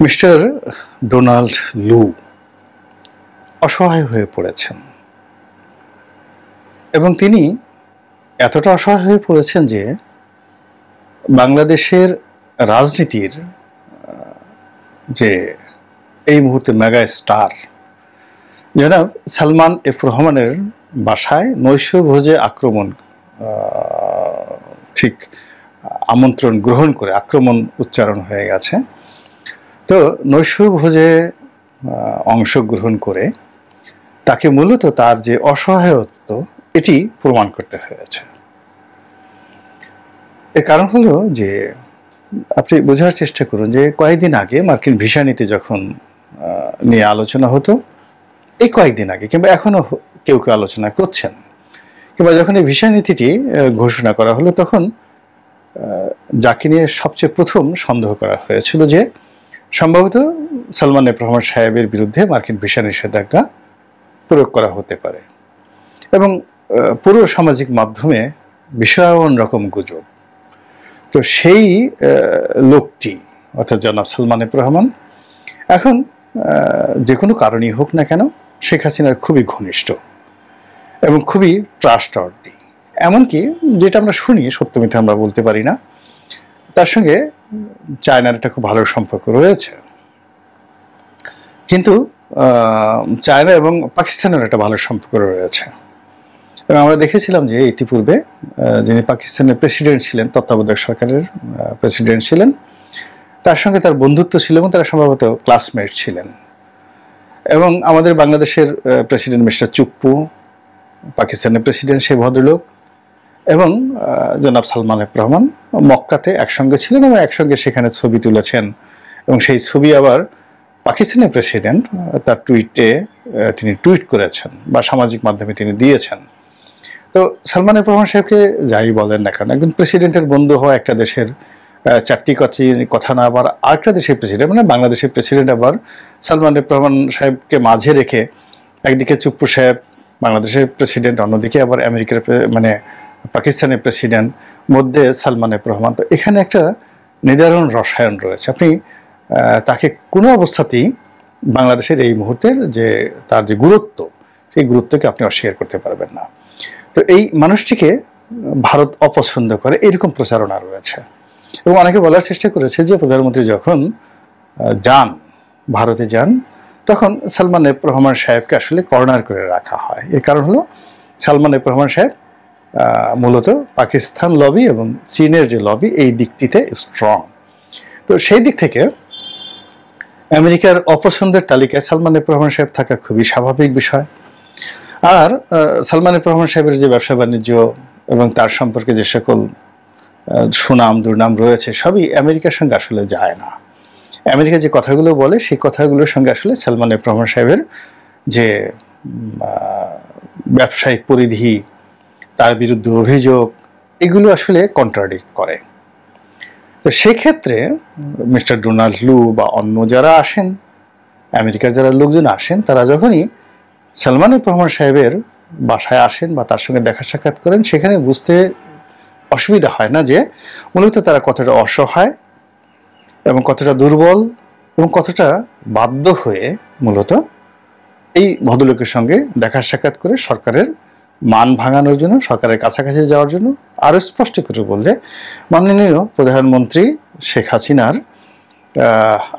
Mister Donald লু অসহায় হয়ে পড়েছেন এবং তিনি এতটা অসহায় হয়ে পড়েছেন যে বাংলাদেশের রাজনীতির যে এই মুহূর্তে মেগা স্টার জনাব সালমান এফ রহমানের বাসায় নৈশভোজে আক্রমণ ঠিক আমন্ত্রণ গ্রহণ করে আক্রমণ উচ্চারণ হয়ে গেছে। তো নৈশভোজে অংশগ্রহণ করে তাকে মূলত তার যে অসহায়ত্ব এটি প্রমাণ করতে হয়েছে। এর কারণ হলো যে আপনি বোঝার চেষ্টা করুন যে কয়েকদিন আগে মার্কিন ভিসা নীতি যখন নিয়ে আলোচনা হতো, এই কয়েকদিন আগে কিংবা এখনো কেউ কেউ আলোচনা করছেন, কিংবা যখন এই ভিসা নীতিটি ঘোষণা করা হলো তখন যাকে নিয়ে সবচেয়ে প্রথম সন্দেহ করা হয়েছিল যে সম্ভবত সালমান এফ রহমান সাহেবের বিরুদ্ধে মার্কিন ভিসা নিষেধাজ্ঞা প্রয়োগ করা হতে পারে এবং পুরো সামাজিক মাধ্যমে ভীষণ রকম গুজব। তো সেই লোকটি অর্থাৎ জনাব সালমান এফ রহমান এখন যে কোনো কারণেই হোক না কেন শেখ হাসিনার খুবই ঘনিষ্ঠ এবং খুবই ট্রাস্টওয়ার্দি, এমনকি যেটা আমরা শুনি সত্য মিথ্যা আমরা বলতে পারি না, তার সঙ্গে চায়নার একটা খুব ভালো সম্পর্ক রয়েছে। কিন্তু চায়না এবং পাকিস্তানের একটা ভালো সম্পর্ক রয়েছে এবং আমরা দেখেছিলাম যে ইতিপূর্বে যিনি পাকিস্তানের প্রেসিডেন্ট ছিলেন, তত্ত্বাবধায়ক সরকারের প্রেসিডেন্ট ছিলেন, তার সঙ্গে তার বন্ধুত্ব ছিল এবং তারা সম্ভবত ক্লাসমেট ছিলেন। এবং আমাদের বাংলাদেশের প্রেসিডেন্ট মিস্টার চুপ্পু, পাকিস্তানের প্রেসিডেন্ট সেই ভদ্রলোক এবং জনাব সালমান এফ রহমান মক্কাতে একসঙ্গে ছিলেন এবং একসঙ্গে সেখানে ছবি তুলেছেন এবং সেই ছবি আবার পাকিস্তানের প্রেসিডেন্ট তার টুইটে তিনি টুইট করেছেন বা সামাজিক মাধ্যমে তিনি দিয়েছেন। তো সালমান এফ রহমান সাহেবকে যাই বলেন না কেন, একজন প্রেসিডেন্টের বন্ধু হওয়া একটা দেশের চারটি কথা না আবার আরেকটা দেশের প্রেসিডেন্ট, মানে বাংলাদেশের প্রেসিডেন্ট আবার সালমান এফ রহমান সাহেবকে মাঝে রেখে একদিকে চুপ্পু সাহেব বাংলাদেশের প্রেসিডেন্ট, অন্যদিকে আবার আমেরিকার মানে পাকিস্তানের প্রেসিডেন্ট, মধ্যে সালমান এফ রহমান। তো এখানে একটা নিদারুণ রসায়ন রয়েছে। আপনি তাকে কোনো অবস্থাতেই বাংলাদেশের এই মুহূর্তের যে তার যে গুরুত্ব, সেই গুরুত্বকে আপনি অস্বীকার করতে পারবেন না। তো এই মানুষটিকে ভারত অপছন্দ করে এরকম প্রচারণা রয়েছে এবং অনেকে বলার চেষ্টা করেছে যে প্রধানমন্ত্রী যখন ভারতে যান তখন সালমান এফ রহমান সাহেবকে আসলে কর্নার করে রাখা হয়। এর কারণ হলো সালমান এফ রহমান সাহেব মূলত পাকিস্তান লবি এবং চীনের যে লবি এই দিকটিতে স্ট্রং। তো সেই দিক থেকে আমেরিকার অপছন্দের তালিকায় সালমান এফ রহমান সাহেব থাকা খুবই স্বাভাবিক বিষয়। আর সালমান এফ রহমান সাহেবের যে ব্যবসা বাণিজ্য এবং তার সম্পর্কে যে সকল সুনাম দুর্নাম রয়েছে সবই আমেরিকার সঙ্গে আসলে যায় না। আমেরিকা যে কথাগুলো বলে সেই কথাগুলোর সঙ্গে আসলে সালমান এফ রহমান সাহেবের যে ব্যবসায়িক পরিধি, তার বিরুদ্ধে অভিযোগ, এগুলো আসলে কন্ট্রাডিক্ট করে। তো সেক্ষেত্রে মিস্টার ডোনাল্ড লু বা অন্য যারা আসেন, আমেরিকার যারা লোকজন আসেন, তারা যখনই সালমান এফ রহমান সাহেবের বাসায় আসেন বা তার সঙ্গে দেখা সাক্ষাৎ করেন, সেখানে বুঝতে অসুবিধা হয় না যে মূলত তারা কতটা অসহায় এবং কতটা দুর্বল এবং কতটা বাধ্য হয়ে মূলত এই ভদ্রলোকের সঙ্গে দেখা সাক্ষাৎ করে সরকারের মান ভাঙানোর জন্য, সরকারের কাছাকাছি যাওয়ার জন্য, আরও স্পষ্ট করে বললে মাননীয় প্রধানমন্ত্রী শেখ হাসিনার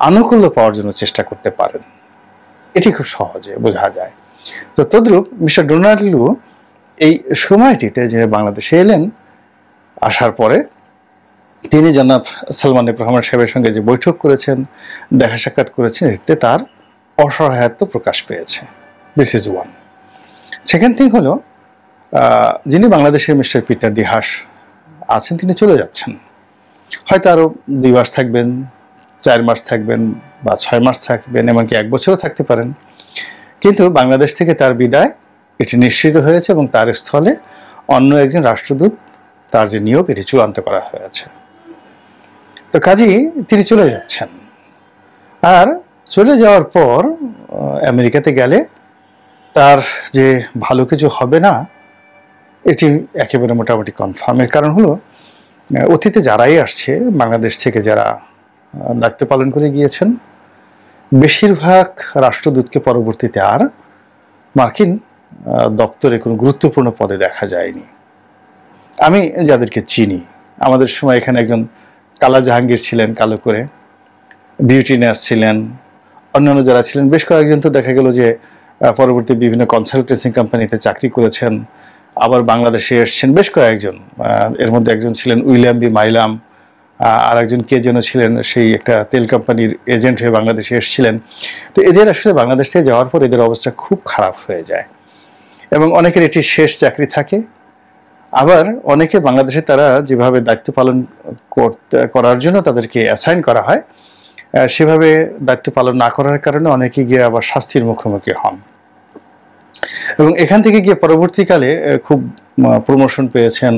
আনুকূল্য পাওয়ার জন্য চেষ্টা করতে পারেন। এটি খুব সহজে বোঝা যায়। তো তদ্রূপ মিস্টার ডোনাল্ড লু এই সময়টিতে যে বাংলাদেশে এলেন, আসার পরে তিনি জনাব সালমান এফ রহমান সাহেবের সঙ্গে যে বৈঠক করেছেন, দেখা সাক্ষাৎ করেছেন, এতে তার অসহায়ত্ব প্রকাশ পেয়েছে। This is one. Second thing হলো যিনি বাংলাদেশের মিস্টার পিটার ডি হাস আছেন, তিনি চলে যাচ্ছেন। হয়তো আরও 2 মাস থাকবেন, 4 মাস থাকবেন বা 6 মাস থাকবেন, এমনকি 1 বছরও থাকতে পারেন। কিন্তু বাংলাদেশ থেকে তার বিদায় এটি নিশ্চিত হয়েছে এবং তার স্থলে অন্য একজন রাষ্ট্রদূত, তার যে নিয়োগ, এটি চূড়ান্ত করা হয়েছে। তো কাজেই তিনি চলে যাচ্ছেন। আর চলে যাওয়ার পর আমেরিকাতে গেলে তার যে ভালো কিছু হবে না এটি একেবারে মোটামুটি কনফার্ম। এর কারণ হলো অতীতে যারাই আসছে বাংলাদেশ থেকে, যারা দায়িত্ব পালন করে গিয়েছেন, বেশিরভাগ রাষ্ট্রদূতকে পরবর্তীতে আর মার্কিন দপ্তরে কোনো গুরুত্বপূর্ণ পদে দেখা যায়নি। আমি যাদেরকে চিনি, আমাদের সময় এখানে একজন কালা জাহাঙ্গীর ছিলেন, কালো করে, বিউটি নার্স ছিলেন, অন্যান্য যারা ছিলেন বেশ কয়েকজন তো দেখা গেল যে পরবর্তী বিভিন্ন কনসালটেন্সি কোম্পানিতে চাকরি করেছেন, আবার বাংলাদেশে এসছেন বেশ কয়েকজন। এর মধ্যে একজন ছিলেন উইলিয়াম বি মাইলাম, আর একজন কে যেন ছিলেন, সেই একটা তেল কোম্পানির এজেন্ট হয়ে বাংলাদেশে এসেছিলেন। তো এদের আসলে বাংলাদেশ থেকে যাওয়ার পর এদের অবস্থা খুব খারাপ হয়ে যায় এবং অনেকের এটি শেষ চাকরি থাকে। আবার অনেকে বাংলাদেশে তারা যেভাবে দায়িত্ব পালন করার জন্য তাদেরকে অ্যাসাইন করা হয়, সেভাবে দায়িত্ব পালন না করার কারণে অনেকে গিয়ে আবার শাস্তির মুখোমুখি হন এবং এখান থেকে গিয়ে পরবর্তীকালে খুব প্রমোশন পেয়েছেন,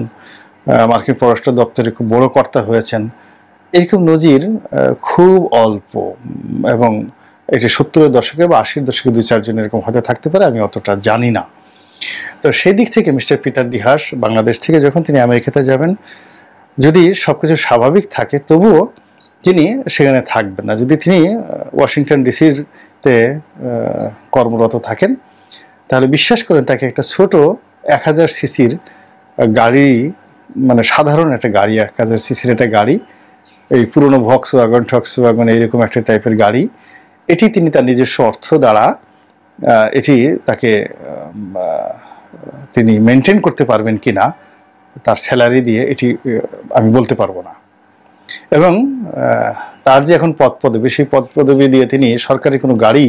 মার্কিন পররাষ্ট্র দপ্তরে খুব বড় কর্তা হয়েছেন। এরকম নজির খুব অল্প এবং এটি 70-এর দশকে বা 80-এর দশকে 2-4 জন এরকম হয়তো থাকতে পারে, আমি অতটা জানি না। তো সেই দিক থেকে mister Peter D Haas Bangladesh থেকে যখন তিনি আমেরিকাতে যাবেন, যদি সবকিছু স্বাভাবিক থাকে তবুও তিনি সেখানে থাকবেন না। যদি তিনি ওয়াশিংটন ডিসিতে কর্মরত থাকেন, তাহলে বিশ্বাস করেন তাকে একটা ছোট 1000 সিসির গাড়ি, মানে সাধারণ একটা গাড়ি, 1000 সিসির একটা গাড়ি, এই পুরনো ভক্সওয়াগন এইরকম একটা টাইপের গাড়ি, এটি তিনি তার নিজস্ব অর্থ দ্বারা এটি তাকে তিনি মেনটেন করতে পারবেন কি না তার স্যালারি দিয়ে, এটি আমি বলতে পারবো না। এবং তার যে এখন পদ পদবি, সেই পদ পদবি দিয়ে তিনি সরকারি কোনো গাড়ি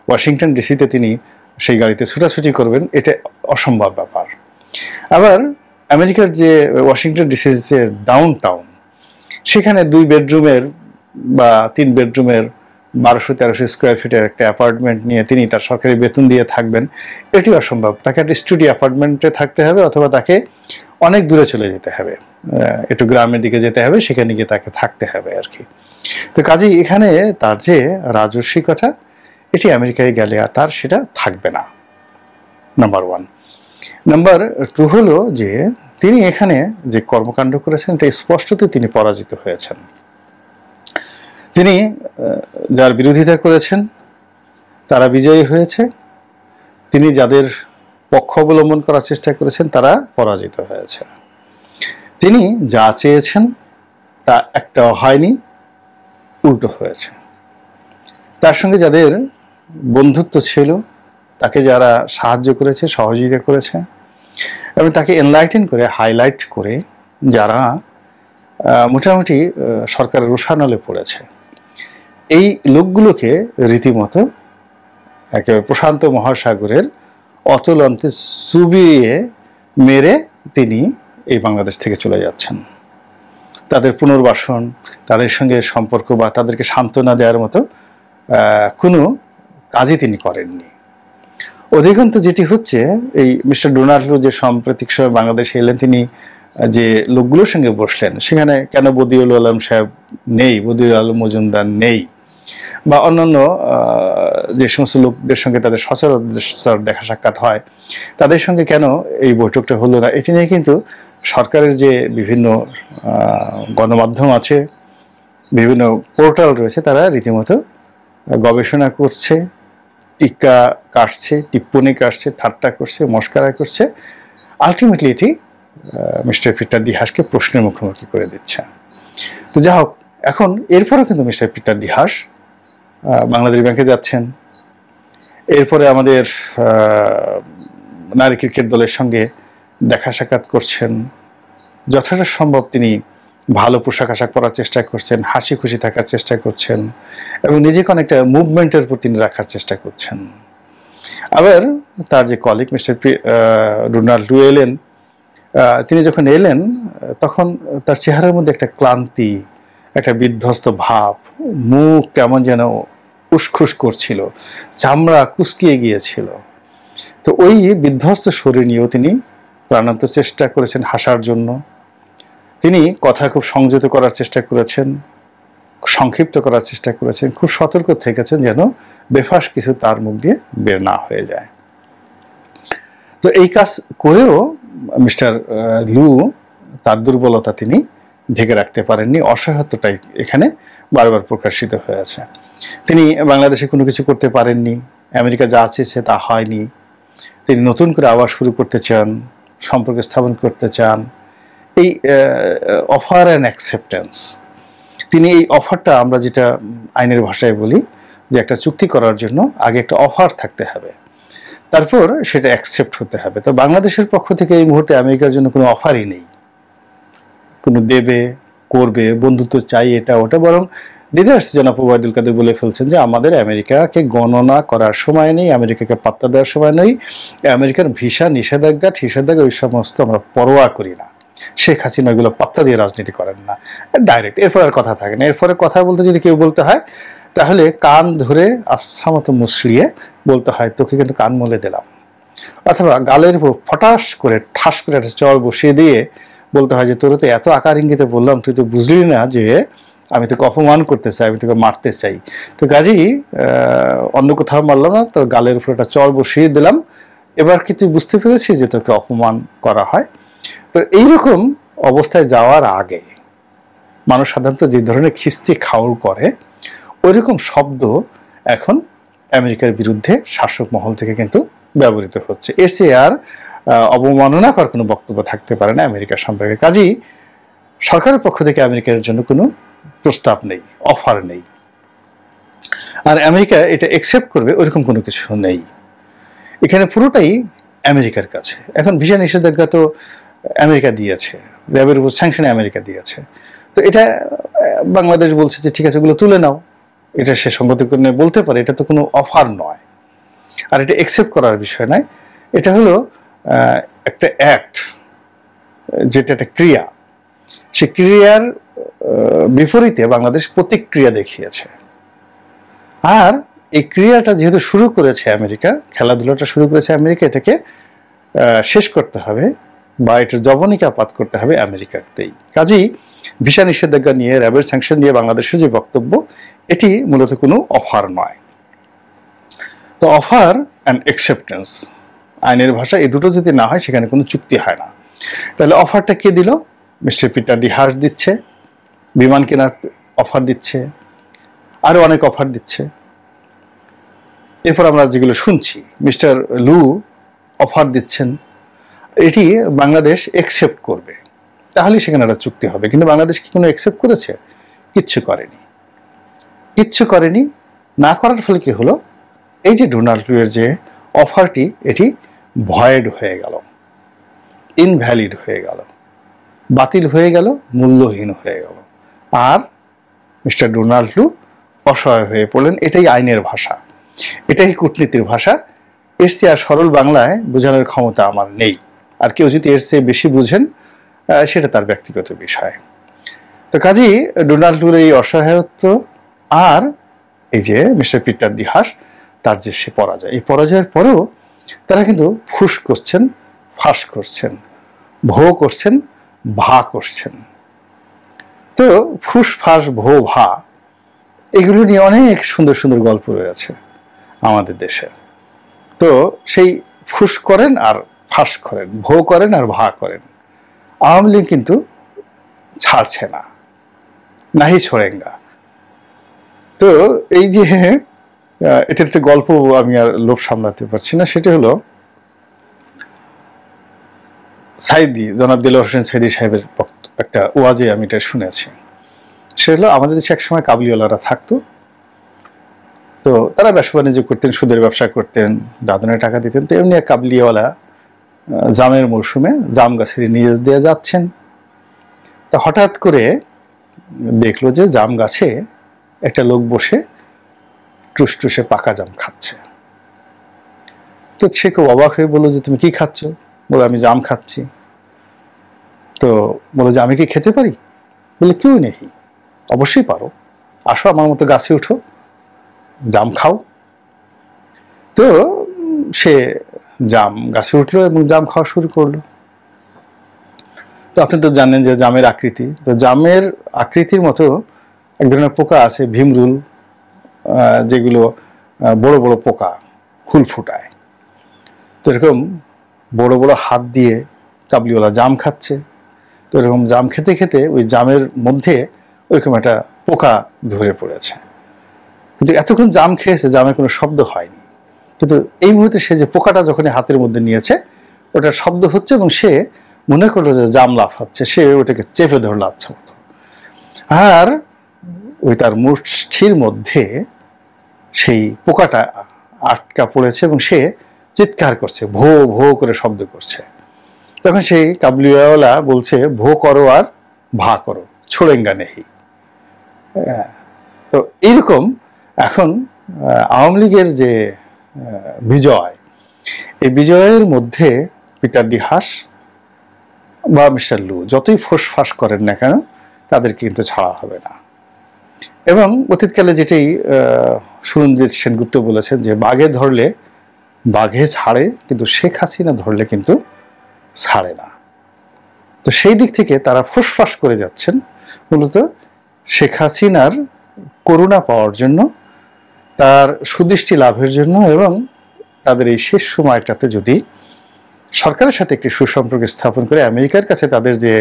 ওয়াশিংটন ডিসিতে তিনি সেই গাড়িতে ছুটাছুটি করবেন, এটা অসম্ভব ব্যাপার। আবার আমেরিকার যে ওয়াশিংটন ডিসির যে ডাউন টাউন, সেখানে 2 বেডরুমের বা 3 বেডরুমের 1200-1300 স্কোয়ার ফিটের একটা অ্যাপার্টমেন্ট নিয়ে তিনি তার সরকারি বেতন দিয়ে থাকবেন, এটি অসম্ভব। তাকে একটা স্টুডিও অ্যাপার্টমেন্টে থাকতে হবে অথবা তাকে অনেক দূরে চলে যেতে হবে, একটু গ্রামের দিকে যেতে হবে, সেখানে গিয়ে তাকে থাকতে হবে আর কি। তো কাজেই এখানে তার যে রাজস্বিকতা, এটি আমেরিকায় গেলে আর তার সেটা থাকবে না, নাম্বার 1। নাম্বার 2 হলো যে তিনি এখানে যে কর্মকাণ্ড করেছেন, এটা স্পষ্টতই তিনি পরাজিত হয়েছেন। তিনি যার বিরোধিতা করেছেন তারা বিজয়ী হয়েছে, তিনি যাদের পক্ষ অবলম্বন করার চেষ্টা করেছেন তারা পরাজিত হয়েছে। তিনি যা চেয়েছেন তা একটাও হয়নি, উল্টো হয়েছে। তার সঙ্গে যাদের বন্ধুত্ব ছিল, তাকে যারা সাহায্য করেছে, সহযোগিতা করেছে এবং তাকে এনলাইটেন করে, হাইলাইট করে যারা মোটামুটি সরকারের রোষানলে পড়েছে, এই লোকগুলোকে রীতিমতো একেবারে প্রশান্ত মহাসাগরের অতল অন্তে চুবিয়ে মেরে তিনি এই বাংলাদেশ থেকে চলে যাচ্ছেন। তাদের পুনর্বাসন, তাদের সঙ্গে সম্পর্ক বা তাদেরকে সান্ত্বনা দেওয়ার মতো কোনো কাজই তিনি করেননি। অধিকন্তু যেটি হচ্ছে, এই মিস্টার ডোনাল্ড লু যে সাম্প্রতিক সময় বাংলাদেশে এলেন, তিনি যে লোকগুলোর সঙ্গে বসলেন, সেখানে কেন বদিউল আলম সাহেব নেই, বদিউল আলম মজুমদার নেই, বা অন্যান্য যে সমস্ত লোকদের সঙ্গে তাদের সচরাচর দেখা সাক্ষাৎ হয়, তাদের সঙ্গে কেন এই বৈঠকটা হলো না, এটি নিয়ে কিন্তু সরকারের যে বিভিন্ন গণমাধ্যম আছে, বিভিন্ন পোর্টাল রয়েছে, তারা রীতিমতো গবেষণা করছে, টিক্কা কাটছে, টিপ্পনি কাটছে, ঠাট্টা করছে, মস্কারা করছে। আলটিমেটলি এটি মিস্টার পিটার ডি হাসকে প্রশ্নের মুখোমুখি করে দিচ্ছে। তো যা হোক, এখন এরপরেও কিন্তু mister Peter D Haas Bangladesh ব্যাংকে যাচ্ছেন, এরপরে আমাদের নারী ক্রিকেট দলের সঙ্গে দেখা সাক্ষাৎ করছেন, যতটা সম্ভব তিনি ভালো পোশাক আশাক পরার চেষ্টা করছেন, হাসি খুশি থাকার চেষ্টা করছেন এবং নিজেকে অনেকটা মুভমেন্টের উপর তিনি রাখার চেষ্টা করছেন। আবার তার যে কলিগ মিস্টার ডোনাল্ড লু এলেন, তিনি যখন এলেন তখন তার চেহারার মধ্যে একটা ক্লান্তি, একটা বিধ্বস্ত ভাব, মুখ কেমন যেন উসখুস করছিল, চামড়া কুচকিয়ে গিয়েছিল। তো ওই বিধ্বস্ত শরীর নিয়েও তিনি প্রাণান্ত চেষ্টা করেছেন হাসার জন্য। তিনি কথা খুব সংযত করার চেষ্টা করেছেন, সংক্ষিপ্ত করার চেষ্টা করেছেন, খুব সতর্ক থেকেছেন যেন বেফাস কিছু তার মুখ দিয়ে বের না হয়ে যায়। তো এই কাজ করেও মিস্টার লু তার দুর্বলতা তিনি ঢেকে রাখতে পারেননি, অসহায়তাটাই এখানে বারবার প্রকাশিত হয়েছে। তিনি বাংলাদেশে কোনো কিছু করতে পারেননি, আমেরিকা যা চেয়েছে তা হয়নি, তিনি নতুন করে আবার শুরু করতে চান, সম্পর্ক স্থাপন করতে চান। এই অফার অ্যান্ড অ্যাকসেপ্টেন্স, তিনি এই অফারটা, আমরা যেটা আইনের ভাষায় বলি যে একটা চুক্তি করার জন্য আগে একটা অফার থাকতে হবে, তারপর সেটা অ্যাকসেপ্ট হতে হবে। তো বাংলাদেশের পক্ষ থেকে এই মুহূর্তে আমেরিকার জন্য কোনো অফারই নেই, কোনো দেবে করবে বন্ধুত্ব চাই এটা ওটা, বরং লিডার্স জনাব ওবায়দুল কাদের বলে ফেলছেন যে আমাদের আমেরিকাকে গণনা করার সময় নেই, আমেরিকাকে পাত্তা দেওয়ার সময় নেই, আমেরিকার ভিসা নিষেধাজ্ঞা ওই সমস্ত আমরা পরোয়া করি না। শেখ হাসিনা ওইগুলো পাত্তা দিয়ে রাজনীতি করেন না, ডাইরেক্ট। এরপর আর কথা থাকে না। এরপরে কথা বলতে যদি কেউ বলতে হয় তাহলে কান ধরে আচ্ছা মতো মুসড়িয়ে বলতে হয় তোকে কিন্তু কান মলে দিলাম, অথবা গালের উপর ফটাস করে ঠাস করে একটা চর বসিয়ে দিয়ে বলতে হয় যে তোর তো এত আকার ইঙ্গিতে বললাম, তুই তো বুঝলি না যে আমি তোকে অপমান করতে চাই, আমি তোকে মারতে চাই। তো কাজেই অন্য কোথাও মারলাম না, তোর গালের উপর একটা চর বসিয়ে দিলাম, এবার কি তুই বুঝতে পেরেছিস যে তোকে অপমান করা হয়? তো এইরকম অবস্থায় যাওয়ার আগে মানুষ সাধারণত যে ধরনের খিস্তি খাউল করে ওইরকম শব্দ এখন আমেরিকার বিরুদ্ধে শাসক মহল থেকে কিন্তু ব্যবহৃত হচ্ছে। এসে আর অবমাননাকর কোনো বক্তব্য থাকতে পারে না আমেরিকার সম্পর্কে। কাজেই সরকারের পক্ষ থেকে আমেরিকার জন্য কোনো প্রস্তাব নেই, অফার নেই, আর আমেরিকা এটা অ্যাকসেপ্ট করবে ওইরকম কোনো কিছু নেই। এখানে পুরোটাই আমেরিকার কাছে। এখন ভিসা নিষেধাজ্ঞা তো আমেরিকা দিয়েছে, র্যাবের উপর স্যাংশনে আমেরিকা দিয়েছে। তো এটা বাংলাদেশ বলছে যে ঠিক আছে ওগুলো তুলে নাও, এটা সে সংগতি করে বলতে পারে, এটা তো কোনো অফার নয়, আর এটা অ্যাকসেপ্ট করার বিষয় নয়। এটা হলো একটা অ্যাক্ট, যেটা একটা ক্রিয়া। সে ক্রিয়ার বিপরীতে বাংলাদেশ প্রতিক্রিয়া দেখিয়েছে। আর এই ক্রিয়াটা যেহেতু শুরু করেছে আমেরিকা, খেলাধুলাটা শুরু করেছে আমেরিকা, এটাকে শেষ করতে হবে বা এটার জবনিকাপাত করতে হবে আমেরিকাতেই। কাজেই ভিসা নিষেধাজ্ঞা নিয়ে, র্যাবের স্যাংশন নিয়ে বাংলাদেশের যে বক্তব্য, এটি মূলত কোনো অফার নয়। তো অফার অ্যান্ড অ্যাকসেপ্টেন্স, আইনের ভাষা, এই দুটো যদি না হয় সেখানে কোনো চুক্তি হয় না। তাহলে অফারটা কে দিল? মিস্টার পিটার ডি হাস দিচ্ছে, বিমান কেনার অফার দিচ্ছে, আরও অনেক অফার দিচ্ছে। এরপর আমরা যেগুলো শুনছি, মিস্টার লু অফার দিচ্ছেন, এটি বাংলাদেশ অ্যাকসেপ্ট করবে, তাহলেই সেখানে একটা চুক্তি হবে। কিন্তু বাংলাদেশ কি কোনো অ্যাকসেপ্ট করেছে? কিচ্ছু করেনি। না করার ফলে কি হলো? এই যে ডোনাল্ড ট্রাম্পের যে অফারটি, এটি ভয়েড হয়ে গেল, ইনভ্যালিড হয়ে গেল, বাতিল হয়ে গেল, মূল্যহীন হয়ে গেল। আর মিস্টার ডোনাল্ড ট্রাম্প অসহায় হয়ে পড়লেন। এটাই আইনের ভাষা, এটাই কূটনীতির ভাষা। এর চেয়ে আর সরল বাংলায় বোঝানোর ক্ষমতা আমার নেই। আর কেউ যদি এর চেয়ে বেশি বুঝেন সেটা তার ব্যক্তিগত বিষয়। তো কাজেই ডোনাল্ড ট্রাম্পের এই অসহায়ত্ব আর এই যে মিস্টার পিটার ডি হাস, তার যে সে পরাজয়, এই পরাজয়ের পরেও তারা কিন্তু ফুস করছেন, ফাঁস করছেন, ভো করছেন, ভা করছেন। তো ফুস ফাঁস ভো ভা এগুলো নিয়ে অনেক সুন্দর সুন্দর গল্প রয়েছে আমাদের দেশে। তো সেই ফুস করেন আর ফাঁস করেন, ভো করেন আর ভা করেন। আওয়ামী লীগ কিন্তু ছাড়ছে না, নাহি ছোড়েঙ্গা। তো এই যে এটা একটা গল্প, আমি আর লোভ সামলাতে পারছি না। সেটা হলো সাইদি, জনাব দেলোয়ার হোসেন সাইদি সাহেবের একটা ওয়াজে আমি এটা শুনেছি। সে হলো আমাদের দেশে একসময় কাবুলিওয়ালারা থাকতো। তো তারা ব্যবসা বাণিজ্য করতেন, সুদের ব্যবসা করতেন, দাদনের টাকা দিতেন। তো এমনি এক কাবুলিওয়ালা জামের মরশুমে জাম গাছের নিচ দিয়ে যাচ্ছেন। তা হঠাৎ করে দেখলো যে জাম গাছে একটা লোক বসে টুসটুসে পাকা জাম খাচ্ছে। তো সে খুব অবাক হয়ে বললো যে তুমি কি খাচ্ছ? বলে আমি জাম খাচ্ছি। তো বলো যে আমি কি খেতে পারি? বলে কেউ নেই, অবশ্যই পারো, আসো আমার মতো গাছে উঠো, জাম খাও। তো সে জাম গাছে উঠলো এবং জাম খাওয়া শুরু করলো। তো আপনি তো জানেন যে জামের আকৃতি, তো জামের আকৃতির মতো এক ধরনের পোকা আছে ভীমরুল, যেগুলো বড় বড় পোকা ফুল ফুটায়। তো এরকম বড় বড় হাত দিয়ে কাবুলিওয়ালা জাম খাচ্ছে। তো এরকম জাম খেতে খেতে ওই জামের মধ্যে ওইরকম একটা পোকা ধরে পড়েছে। কিন্তু এতক্ষণ জাম খেয়েছে, জামের কোনো শব্দ হয়নি। কিন্তু এই মুহূর্তে সে যে পোকাটা যখন হাতের মধ্যে নিয়েছে, ওটার শব্দ হচ্ছে এবং সে মনে করলো যে জাম লাফাচ্ছে, সে ওটাকে চেপে ধরলো আচ্ছা মতো। আর ওই তার মুষ্টির মধ্যে সেই পোকাটা আটকা পড়েছে এবং সে চিৎকার করছে, ভো ভো করে শব্দ করছে। তখন সেই কাবলিওয়ালা বলছে, ভো করো আর ভা করো, ছোড়েঙ্গা নেহি। তো এইরকম এখন আওয়ামী লীগের যে বিজয়, এই বিজয়ের মধ্যে পিটার ডি হাস বা মিস্টার লু যতই ফোঁসফাঁস করেন না কেন, তাদেরকে কিন্তু ছাড়া হবে না। এবং অতীতকালে যেটাই সুরঞ্জিত সেনগুপ্ত বলেছেন যে বাঘে ধরলে বাঘে ছাড়ে, কিন্তু শেখ হাসিনা ধরলে কিন্তু ছাড়ে না। তো সেই দিক থেকে তারা ফোঁসফাঁস করে যাচ্ছেন মূলত শেখ হাসিনার করুণা পাওয়ার জন্য, তার সুদৃষ্টি লাভের জন্য, এবং তাদের এই শেষ সময়টাতে যদি সরকারের সাথে একটি সুসম্পর্ক স্থাপন করে আমেরিকার কাছে তাদের যে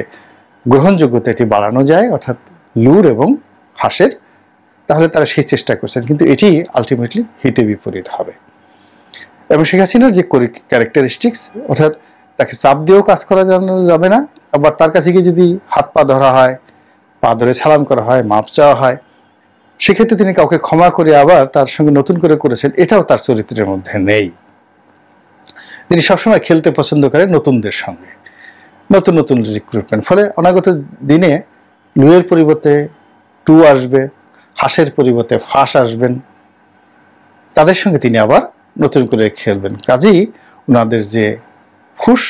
গ্রহণযোগ্যতা এটি বাড়ানো যায়, অর্থাৎ লুর এবং হাসের, তাহলে তারা সেই চেষ্টা করছেন। কিন্তু এটি আলটিমেটলি হিতে বিপরীত হবে। এবং শেখ হাসিনার যে ক্যারেক্টারিস্টিক্স, অর্থাৎ তাকে চাপ দিয়েও কাজ করা যাবে না, আবার তার কাছে গিয়ে যদি হাত পা ধরা হয়, পা ধরে সালাম করা হয়, মাপ চাওয়া হয়, সেক্ষেত্রে তিনি কাউকে ক্ষমা করে আবার তার সঙ্গে নতুন করে করেছেন, এটাও তার চরিত্রের মধ্যে নেই। তিনি সবসময় খেলতে পছন্দ করেন নতুনদের সঙ্গে, নতুন নতুন রিক্রুটমেন্ট। ফলে অনাগত দিনে লুয়ের পরিবর্তে টু আসবে, হাসের পরিবর্তে ফাঁস আসবেন, তাদের সঙ্গে তিনি আবার নতুন করে খেলবেন। কাজেই ওনাদের যে ফুস